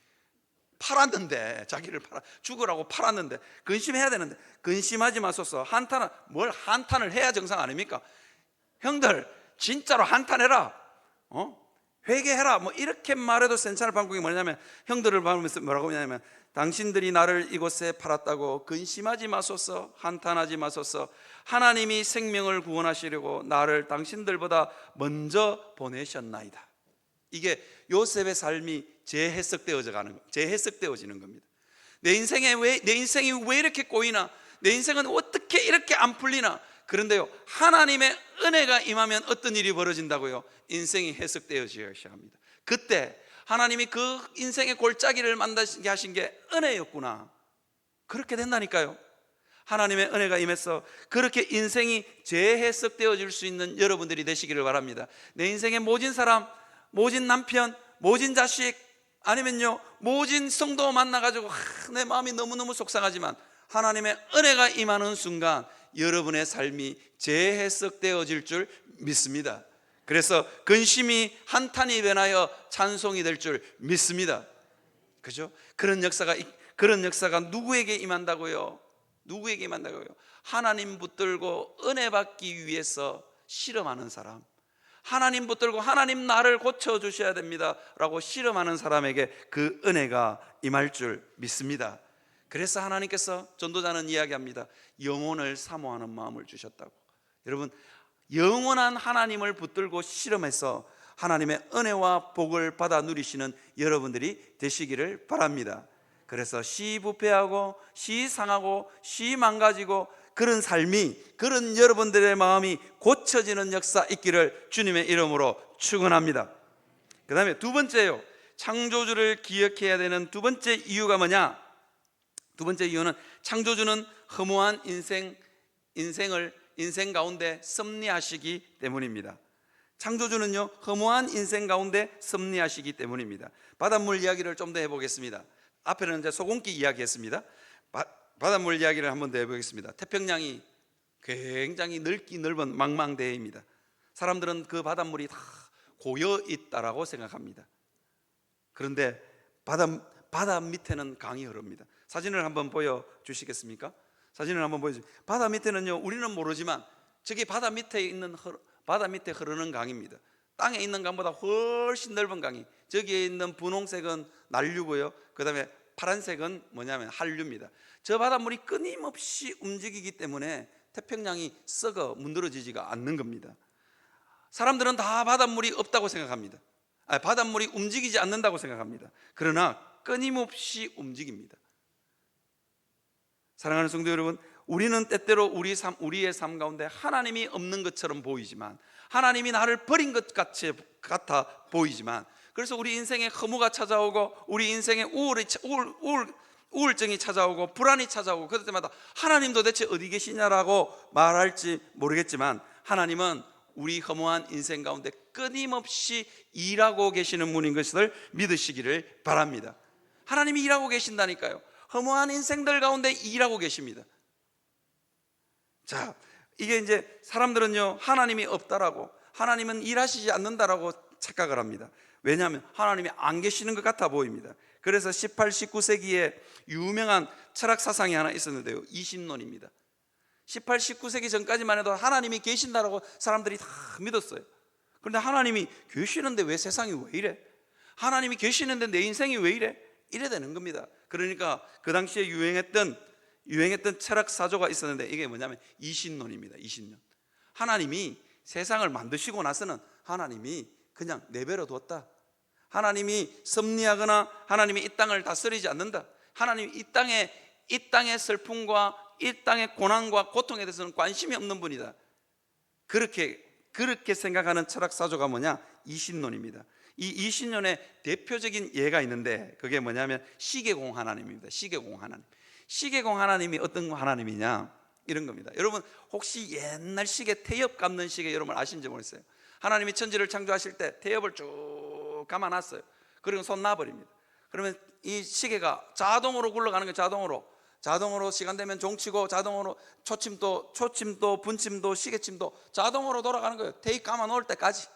A: 팔았는데, 자기를 죽으라고 팔았는데 근심해야 되는데 근심하지 마소서. 한탄을 해야 정상 아닙니까? 형들 진짜로 한탄해라, 회개해라, 뭐 이렇게 말해도 괜찮을 방법이 뭐냐면, 형들을 보면서 뭐라고 하냐면, 당신들이 나를 이곳에 팔았다고 근심하지 마소서, 한탄하지 마소서. 하나님이 생명을 구원하시려고 나를 당신들보다 먼저 보내셨나이다. 이게 요셉의 삶이 재해석되어지는 겁니다. 내 인생이 왜 이렇게 꼬이나? 내 인생은 어떻게 이렇게 안 풀리나? 그런데요, 하나님의 은혜가 임하면 어떤 일이 벌어진다고요? 인생이 해석되어져야 합니다. 그때 하나님이 그 인생의 골짜기를 만나게 하신 게 은혜였구나. 그렇게 된다니까요. 하나님의 은혜가 임해서 그렇게 인생이 재해석되어질 수 있는 여러분들이 되시기를 바랍니다. 내 인생의 모진 사람, 모진 남편, 모진 자식, 아니면요 모진 성도 만나가지고 내 마음이 너무너무 속상하지만 하나님의 은혜가 임하는 순간 여러분의 삶이 재해석되어질 줄 믿습니다. 그래서 근심이 한탄이 변하여 찬송이 될 줄 믿습니다. 그죠? 그런 역사가 누구에게 임한다고요? 누구에게 임한다고요? 하나님 붙들고 은혜 받기 위해서 실험하는 사람, 하나님 붙들고 하나님 나를 고쳐주셔야 됩니다 라고 실험하는 사람에게 그 은혜가 임할 줄 믿습니다. 그래서 하나님께서, 전도자는 이야기합니다. 영혼을 사모하는 마음을 주셨다고. 여러분, 영원한 하나님을 붙들고 실험해서 하나님의 은혜와 복을 받아 누리시는 여러분들이 되시기를 바랍니다. 그래서 시부패하고 시상하고 시망가지고 그런 삶이, 그런 여러분들의 마음이 고쳐지는 역사 있기를 주님의 이름으로 축원합니다. 그 다음에 두 번째요, 창조주를 기억해야 되는 두 번째 이유가 뭐냐? 두 번째 이유는 창조주는 허무한 인생 가운데 섭리하시기 때문입니다. 창조주는요 허무한 인생 가운데 섭리하시기 때문입니다. 바닷물 이야기를 좀 더 해보겠습니다. 앞에는 이제 소금기 이야기했습니다. 바닷물 이야기를 한번 더 해보겠습니다. 태평양이 굉장히 넓은 망망대해입니다. 사람들은 그 바닷물이 다 고여 있다라고 생각합니다. 그런데 바다 밑에는 강이 흐릅니다. 사진을 한번 보여주시겠습니까? 사진을 한번 보여주세요. 바다 밑에는요, 우리는 모르지만 저기 바다 밑에 있는 바다 밑에 흐르는 강입니다. 땅에 있는 강보다 훨씬 넓은 강이, 저기에 있는 분홍색은 난류고요, 그 다음에 파란색은 뭐냐면 한류입니다. 저 바닷물이 끊임없이 움직이기 때문에 태평양이 썩어 문드러지지가 않는 겁니다. 사람들은 다 바닷물이 없다고 생각합니다. 바닷물이 움직이지 않는다고 생각합니다. 그러나 끊임없이 움직입니다. 사랑하는 성도 여러분, 우리는 때때로 우리의 삶 가운데 하나님이 없는 것처럼 보이지만, 하나님이 나를 버린 것 같아 보이지만, 그래서 우리 인생에 허무가 찾아오고, 우리 인생에 우울증이 찾아오고, 불안이 찾아오고, 그럴 때마다 하나님 도대체 어디 계시냐라고 말할지 모르겠지만, 하나님은 우리 허무한 인생 가운데 끊임없이 일하고 계시는 분인 것을 믿으시기를 바랍니다. 하나님이 일하고 계신다니까요. 허무한 인생들 가운데 일하고 계십니다. 자, 이게 이제 사람들은요, 하나님이 없다라고, 하나님은 일하시지 않는다라고 착각을 합니다. 왜냐하면 하나님이 안 계시는 것 같아 보입니다. 그래서 18, 19세기에 유명한 철학 사상이 하나 있었는데요, 이신론입니다. 18, 19세기 전까지만 해도 하나님이 계신다라고 사람들이 다 믿었어요. 그런데 하나님이 계시는데 왜 세상이 왜 이래? 하나님이 계시는데 내 인생이 왜 이래? 이래 되는 겁니다. 그러니까 그 당시에 유행했던 철학 사조가 있었는데, 이게 뭐냐면 이신론입니다. 이신론. 하나님이 세상을 만드시고 나서는 하나님이 그냥 내버려 뒀다. 하나님이 섭리하거나 하나님이 이 땅을 다스리지 않는다. 하나님이 이 땅의 슬픔과 이 땅의 고난과 고통에 대해서는 관심이 없는 분이다. 그렇게 생각하는 철학 사조가 뭐냐? 이신론입니다. 이 이신론의 대표적인 예가 있는데, 그게 뭐냐면 시계공 하나님입니다. 시계공 하나님. 시계공 하나님이 어떤 하나님이냐, 이런 겁니다. 여러분 혹시 옛날 시계, 태엽 감는 시계 여러분 아시는지 모르겠어요. 하나님이 천지를 창조하실 때 태엽을 쭉 감아놨어요. 그리고 손 놔버립니다. 그러면 이 시계가 자동으로 굴러가는 거예요. 자동으로 시간 되면 종치고, 자동으로 초침도 분침도 시계침도 자동으로 돌아가는 거예요. 테이프 감아 놓을 때까지.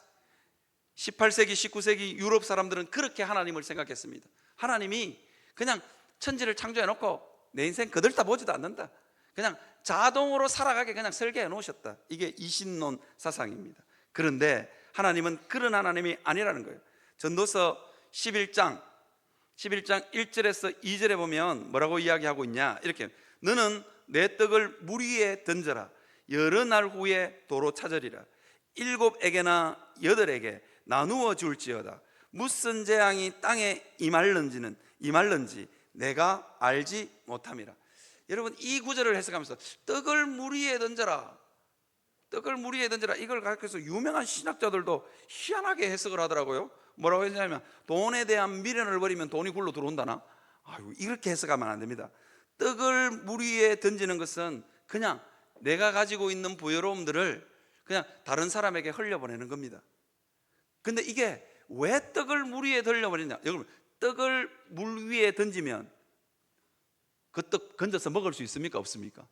A: 18세기 19세기 유럽 사람들은 그렇게 하나님을 생각했습니다. 하나님이 그냥 천지를 창조해 놓고 내 인생 거들떠 보지도 않는다. 그냥 자동으로 살아가게 그냥 설계해 놓으셨다. 이게 이신론 사상입니다. 그런데 하나님은 그런 하나님이 아니라는 거예요. 전도서 11장 1절에서 2절에 보면 뭐라고 이야기하고 있냐, 이렇게: 너는 내 떡을 물 위에 던져라. 여러 날 후에 도로 찾으리라. 7에게나 8에게 나누어 줄지어다. 무슨 재앙이 땅에 임할는지 내가 알지 못함이라. 여러분 이 구절을 해석하면서 떡을 물 위에 던져라, 이걸 가르쳐서 유명한 신학자들도 희한하게 해석을 하더라고요. 뭐라고 했냐면, 돈에 대한 미련을 버리면 돈이 굴러 들어온다나? 이렇게 해석하면 안 됩니다. 떡을 물 위에 던지는 것은 그냥 내가 가지고 있는 부여로움들을 그냥 다른 사람에게 흘려보내는 겁니다. 근데 이게 왜 떡을 물 위에 던져버리냐? 여러분, 떡을 물 위에 던지면 그 떡 건져서 먹을 수 있습니까? 없습니까?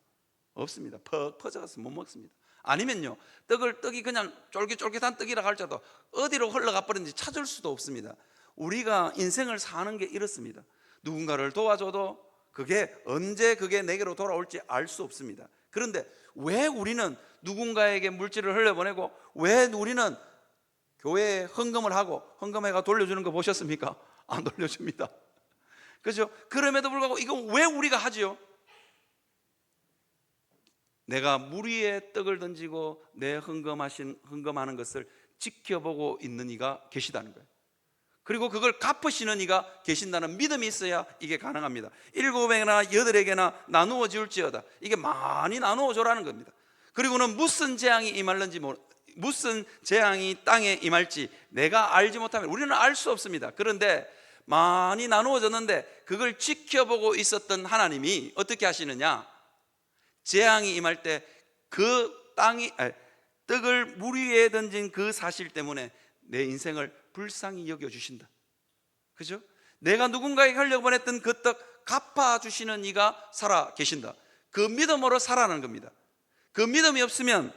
A: 없습니다. 퍽 퍼져가서 못 먹습니다. 아니면요, 떡이 그냥 쫄깃쫄깃한 떡이라 할지라도 어디로 흘러가 버렸는지 찾을 수도 없습니다. 우리가 인생을 사는 게 이렇습니다. 누군가를 도와줘도 그게 언제 내게로 돌아올지 알 수 없습니다. 그런데 왜 우리는 누군가에게 물질을 흘려보내고, 왜 우리는 교회에 헌금을 하고, 헌금회가 돌려주는 거 보셨습니까? 안 돌려줍니다. 그죠? 그럼에도 불구하고 이거 왜 우리가 하지요? 내가 물 위에 떡을 던지고 내 헌금하는 것을 지켜보고 있는 이가 계시다는 거예요. 그리고 그걸 갚으시는 이가 계신다는 믿음이 있어야 이게 가능합니다. 7에게나 8에게나 나누어 줄지어다. 이게 많이 나누어 줘라는 겁니다. 그리고는 무슨 재앙이 땅에 임할지 내가 알지 못하면, 우리는 알 수 없습니다. 그런데 많이 나누어졌는데 그걸 지켜보고 있었던 하나님이 어떻게 하시느냐? 재앙이 임할 때 그 떡을 물 위에 던진 그 사실 때문에 내 인생을 불쌍히 여겨주신다. 그죠? 내가 누군가에게 흘려보냈던 그 떡 갚아주시는 이가 살아 계신다. 그 믿음으로 살아가는 겁니다. 그 믿음이 없으면,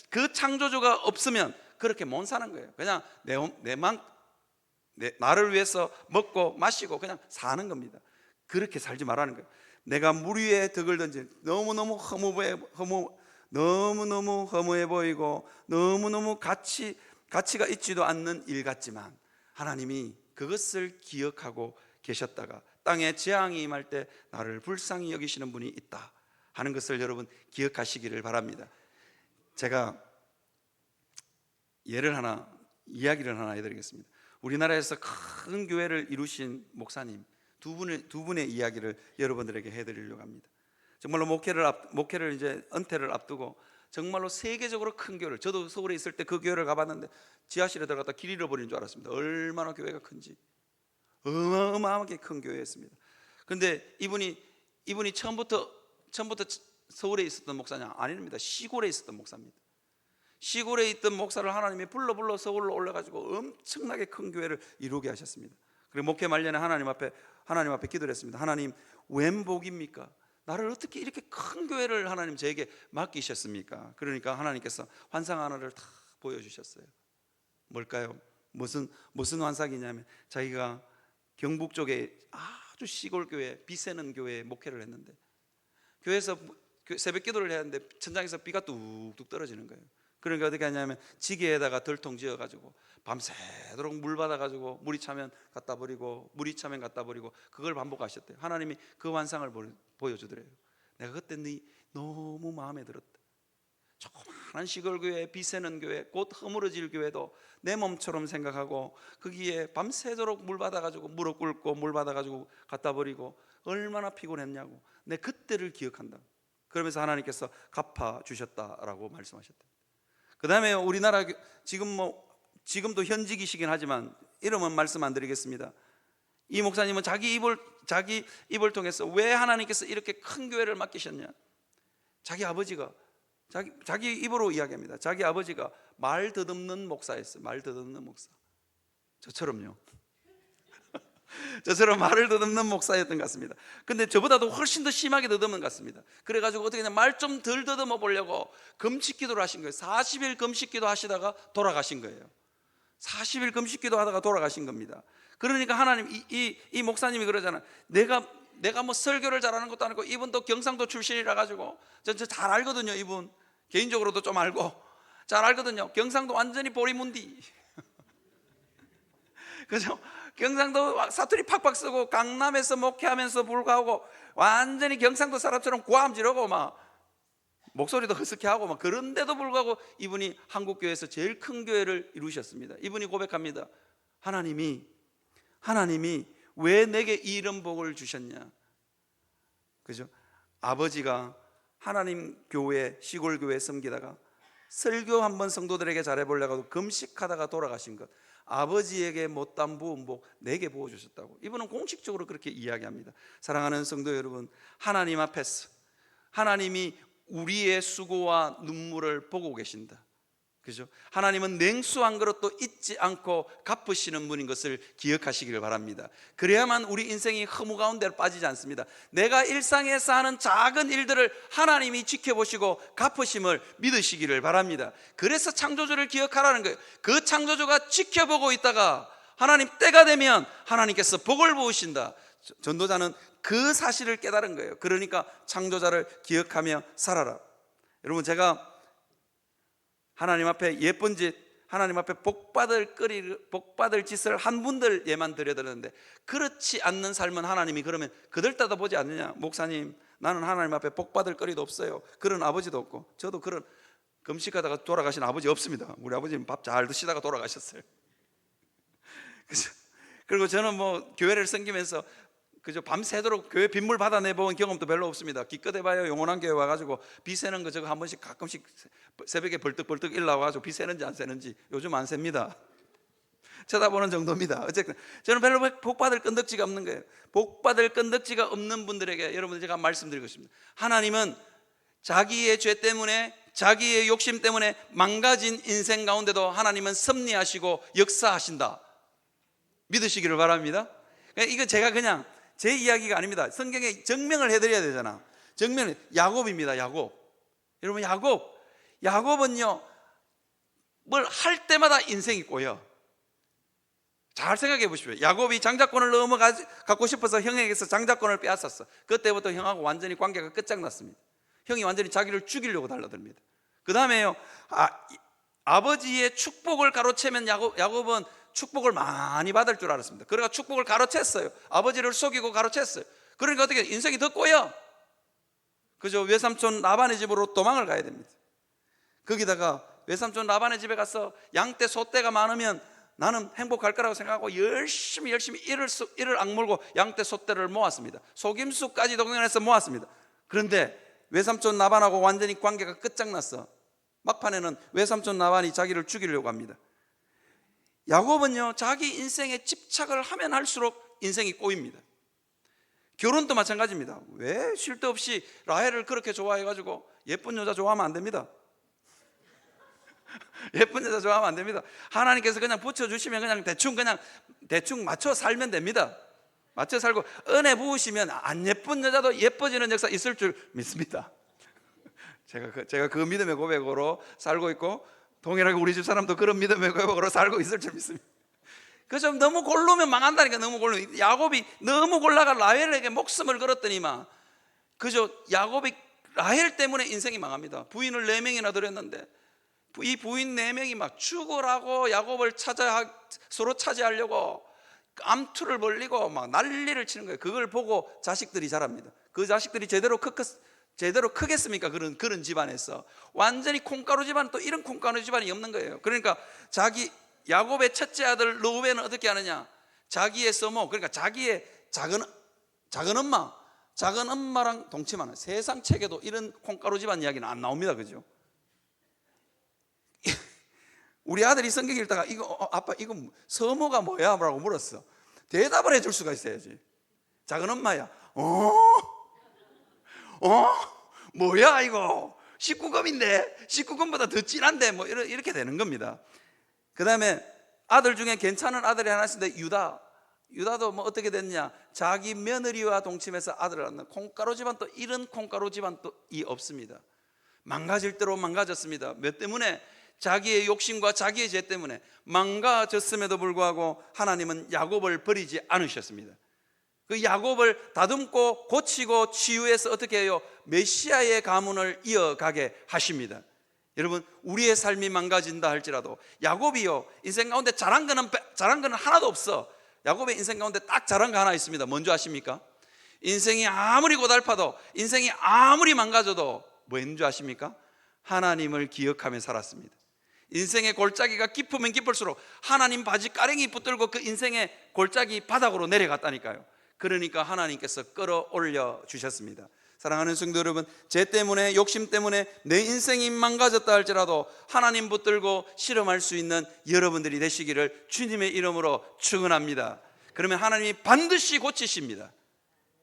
A: 그 창조주가 없으면 그렇게 못 사는 거예요. 그냥 나를 위해서 먹고 마시고 그냥 사는 겁니다. 그렇게 살지 말라는 거예요. 내가 물 위에 덕을 던지 너무너무 허무해 보이고 너무너무 가치가 있지도 않는 일 같지만 하나님이 그것을 기억하고 계셨다가 땅에 재앙이 임할 때 나를 불쌍히 여기시는 분이 있다 하는 것을 여러분 기억하시기를 바랍니다. 제가 이야기를 하나 해드리겠습니다. 우리나라에서 큰 교회를 이루신 목사님 두 분의 이야기를 여러분들에게 해드리려고 합니다. 정말로 목회를 이제 은퇴를 앞두고 정말로 세계적으로 큰 교회를, 저도 서울에 있을 때 그 교회를 가봤는데 지하실에 들어갔다 길 잃어버린 줄 알았습니다. 얼마나 교회가 큰지. 어마어마하게 큰 교회였습니다. 그런데 이분이 처음부터 서울에 있었던 목사냐? 아닙니다. 시골에 있었던 목사입니다. 시골에 있던 목사를 하나님이 불러 서울로 올려가지고 엄청나게 큰 교회를 이루게 하셨습니다. 그리고 목회 말년에 하나님 앞에 기도를 했습니다. 하나님, 웬 복입니까? 나를 어떻게 이렇게 큰 교회를 하나님 저에게 맡기셨습니까? 그러니까 하나님께서 환상 하나를 다 보여주셨어요. 뭘까요? 무슨 환상이냐면 자기가 경북 쪽에 아주 시골 교회, 비 새는 교회에 목회를 했는데 교회에서 새벽 기도를 해야 하는데 천장에서 비가 뚝뚝 떨어지는 거예요. 그러니까 어떻게 하냐면 지게에다가 덜통 지어가지고 밤새도록 물 받아가지고 물이 차면 갖다 버리고 그걸 반복하셨대요. 하나님이 그 환상을 보여주더래요. 내가 그때 너무 마음에 들었다. 조그마한 시골교회, 비 새는 교회, 곧 허물어질 교회도 내 몸처럼 생각하고 거기에 밤새도록 물 받아가지고 무릎 꿇고 물 받아가지고 갖다 버리고 얼마나 피곤했냐고 내 그때를 기억한다. 그러면서 하나님께서 갚아주셨다라고 말씀하셨다. 그 다음에 우리나라 지금도 현직이시긴 하지만 이름은 말씀 안 드리겠습니다. 이 목사님은 자기 입을 통해서 왜 하나님께서 이렇게 큰 교회를 맡기셨냐? 자기 아버지가 자기 입으로 이야기합니다. 자기 아버지가 말 더듬는 목사였어요. 말 더듬는 목사. 저처럼요. 저처럼 말을 더듬는 목사였던 것 같습니다. 근데 저보다도 훨씬 더 심하게 더듬는 것 같습니다. 그래가지고 어떻게 그냥 말 좀 덜 더듬어 보려고 금식 기도를 하신 거예요. 40일 금식 기도 하시다가 돌아가신 거예요. 40일 금식 기도 하다가 돌아가신 겁니다. 그러니까 하나님 이 목사님이 그러잖아요. 내가 뭐 설교를 잘하는 것도 아니고 이분도 경상도 출신이라 가지고 저 잘 알거든요. 이분 개인적으로도 좀 알고 잘 알거든요. 경상도 완전히 보리문디. 그죠? 경상도 사투리 팍팍 쓰고 강남에서 목회하면서 불구하고 완전히 경상도 사람처럼 고함지르고 막 목소리도 흐스케하고 막 그런데도 불구하고 이분이 한국교회에서 제일 큰 교회를 이루셨습니다. 이분이 고백합니다. 하나님이 왜 내게 이런 복을 주셨냐? 그죠? 아버지가 하나님 교회, 시골 교회 섬기다가 설교 한번 성도들에게 잘해보려고 금식하다가 돌아가신 것, 아버지에게 못한 부은 복 내게 부어주셨다고 이분은 공식적으로 그렇게 이야기합니다. 사랑하는 성도 여러분, 하나님 앞에서 하나님이 우리의 수고와 눈물을 보고 계신다. 그죠? 하나님은 냉수 한 그릇도 잊지 않고 갚으시는 분인 것을 기억하시기를 바랍니다. 그래야만 우리 인생이 허무 가운데 빠지지 않습니다. 내가 일상에서 하는 작은 일들을 하나님이 지켜보시고 갚으심을 믿으시기를 바랍니다. 그래서 창조주를 기억하라는 거예요. 그 창조주가 지켜보고 있다가 하나님 때가 되면 하나님께서 복을 부으신다. 전도자는 그 사실을 깨달은 거예요. 그러니까 창조자를 기억하며 살아라. 여러분, 제가 하나님 앞에 예쁜 짓, 하나님 앞에 복받을 짓을 한 분들 예만 드려드렸는데 그렇지 않는 삶은 하나님이 그러면 그들 따다보지 않느냐? 목사님, 나는 하나님 앞에 복받을 거리도 없어요. 그런 아버지도 없고 저도 그런 금식하다가 돌아가신 아버지 없습니다. 우리 아버지는 밥 잘 드시다가 돌아가셨어요. 그리고 저는 뭐 교회를 섬기면서 그저 밤새도록 교회 빗물 받아내본 경험도 별로 없습니다. 기껏 해봐야 영원한 교회 와가지고 비 새는 거 저거 한 번씩 가끔씩 새벽에 벌떡벌떡 일어나가지고 비 새는지 안 새는지 요즘 안 셉니다. 쳐다보는 정도입니다. 어쨌든 저는 별로 복받을 건덕지가 없는 거예요. 복받을 건덕지가 없는 분들에게 여러분들 제가 말씀드리고 싶습니다. 하나님은 자기의 죄 때문에 자기의 욕심 때문에 망가진 인생 가운데도 하나님은 섭리하시고 역사하신다. 믿으시기를 바랍니다. 이거 제가 그냥 제 이야기가 아닙니다. 성경에 증명을 해드려야 되잖아. 증명은 야곱입니다. 야곱. 여러분, 야곱은요 뭘 할 때마다 인생이 꼬여. 잘 생각해 보십시오. 야곱이 장자권을 너무 갖고 싶어서 형에게서 장자권을 빼앗았어. 그때부터 형하고 완전히 관계가 끝장났습니다. 형이 완전히 자기를 죽이려고 달라듭니다. 그 다음에요, 아버지의 축복을 가로채면 야곱은 축복을 많이 받을 줄 알았습니다. 그러니까 축복을 가로챘어요. 아버지를 속이고 가로챘어요. 그러니까 어떻게 인생이 더 꼬여. 그죠? 외삼촌 라반의 집으로 도망을 가야 됩니다. 거기다가 외삼촌 라반의 집에 가서 양떼 소떼가 많으면 나는 행복할 거라고 생각하고 열심히 이를 악물고 양떼 소떼를 모았습니다. 속임수까지 동원해서 모았습니다. 그런데 외삼촌 라반하고 완전히 관계가 끝장났어. 막판에는 외삼촌 라반이 자기를 죽이려고 합니다. 야곱은요, 자기 인생에 집착을 하면 할수록 인생이 꼬입니다. 결혼도 마찬가지입니다. 왜 쉴 데 없이 라헬을 그렇게 좋아해가지고 예쁜 여자 좋아하면 안 됩니다. 예쁜 여자 좋아하면 안 됩니다. 하나님께서 그냥 붙여주시면 그냥 대충 맞춰 살면 됩니다. 맞춰 살고 은혜 부으시면 안 예쁜 여자도 예뻐지는 역사 있을 줄 믿습니다. 제가 그 믿음의 고백으로 살고 있고, 동일하게 우리 집 사람도 그런 믿음의 고백으로 살고 있을 줄 믿습니다. 그래서 너무 고르면 망한다니까. 너무 고르면. 야곱이 너무 골라가 라헬에게 목숨을 걸었더니만, 그저 야곱이 라헬 때문에 인생이 망합니다. 부인을 4명이나 들였는데 이 부인 4명이 막 죽으라고 야곱을 서로 차지하려고 암투를 벌리고 막 난리를 치는 거예요. 그걸 보고 자식들이 자랍니다. 그 자식들이 제대로 크겠습니까? 그런 집안에서 완전히 콩가루 집안, 또 이런 콩가루 집안이 없는 거예요. 그러니까 야곱의 첫째 아들 르우벤은 어떻게 하느냐? 자기의 서모, 그러니까 자기의 작은 엄마랑 동침하는, 세상 책에도 이런 콩가루 집안 이야기는 안 나옵니다. 그죠? 우리 아들이 성경 읽다가 아빠 이거 서모가 뭐야? 라고 물었어. 대답을 해줄 수가 있어야지. 작은 엄마야. 뭐야 이거? 19금인데 19금보다 더 진한데 뭐 이렇게 되는 겁니다. 그 다음에 아들 중에 괜찮은 아들이 하나 있는데 유다도 뭐 어떻게 됐냐? 자기 며느리와 동침해서 아들을 낳는 콩가루 집안, 또 이런 콩가루 집안 또 없습니다. 망가질 대로 망가졌습니다. 몇 때문에? 자기의 욕심과 자기의 죄 때문에 망가졌음에도 불구하고 하나님은 야곱을 버리지 않으셨습니다. 그 야곱을 다듬고 고치고 치유해서 어떻게 해요? 메시아의 가문을 이어가게 하십니다. 여러분, 우리의 삶이 망가진다 할지라도 야곱이요, 인생 가운데 잘한 거는 하나도 없어. 야곱의 인생 가운데 딱 잘한 거 하나 있습니다. 뭔지 아십니까? 인생이 아무리 고달파도, 인생이 아무리 망가져도 뭐 했는 줄 아십니까? 하나님을 기억하며 살았습니다. 인생의 골짜기가 깊으면 깊을수록 하나님 바지 가랭이 붙들고 그 인생의 골짜기 바닥으로 내려갔다니까요. 그러니까 하나님께서 끌어올려 주셨습니다. 사랑하는 성도 여러분, 죄 때문에, 욕심 때문에 내 인생이 망가졌다 할지라도 하나님 붙들고 실험할 수 있는 여러분들이 되시기를 주님의 이름으로 축원합니다. 그러면 하나님이 반드시 고치십니다.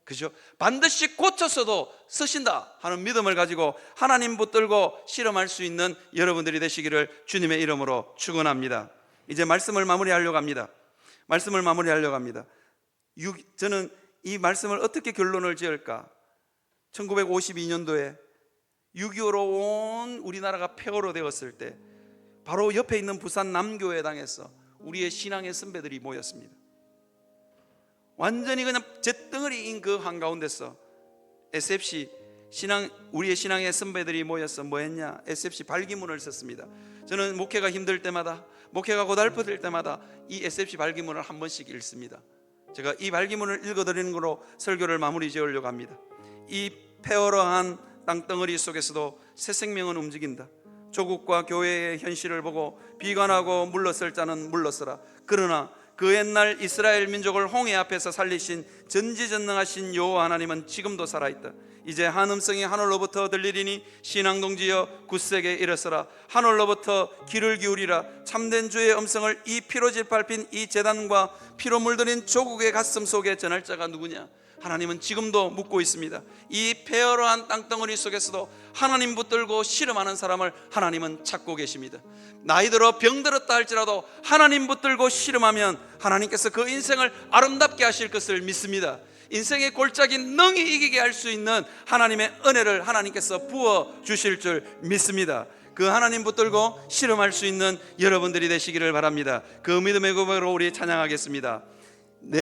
A: 그죠? 반드시 고쳐서도 쓰신다 하는 믿음을 가지고 하나님 붙들고 실험할 수 있는 여러분들이 되시기를 주님의 이름으로 축원합니다. 이제 말씀을 마무리하려고 합니다. 저는 이 말씀을 어떻게 결론을 지을까? 1952년도에 6.25로 온 우리나라가 폐허로 되었을 때 바로 옆에 있는 부산 남교회당에서 우리의 신앙의 선배들이 모였습니다. 완전히 그냥 잿덩어리인 그 한가운데서 SFC 우리의 신앙의 선배들이 모여서 뭐 했냐? SFC 발기문을 썼습니다. 저는 목회가 힘들 때마다, 목회가 고달프질 때마다 이 SFC 발기문을 한 번씩 읽습니다. 제가 이 발기문을 읽어드리는 거로 설교를 마무리 지으려고 합니다. 이 폐허러한 땅덩어리 속에서도 새 생명은 움직인다. 조국과 교회의 현실을 보고 비관하고 물러설 자는 물러서라. 그러나 그 옛날 이스라엘 민족을 홍해 앞에서 살리신 전지전능하신 여호와 하나님은 지금도 살아있다. 이제 한 음성이 하늘로부터 들리리니 신앙동지여 굳세게 일어서라. 하늘로부터 귀를 기울이라. 참된 주의 음성을 이 피로 밟힌 이 제단과 피로 물들인 조국의 가슴 속에 전할 자가 누구냐? 하나님은 지금도 묻고 있습니다. 이 폐허러한 땅덩어리 속에서도 하나님 붙들고 실험하는 사람을 하나님은 찾고 계십니다. 나이 들어 병들었다 할지라도 하나님 붙들고 실험하면 하나님께서 그 인생을 아름답게 하실 것을 믿습니다. 인생의 골짜기 능히 이기게 할 수 있는 하나님의 은혜를 하나님께서 부어 주실 줄 믿습니다. 그 하나님 붙들고 실험할 수 있는 여러분들이 되시기를 바랍니다. 그 믿음의 고백으로 우리 찬양하겠습니다.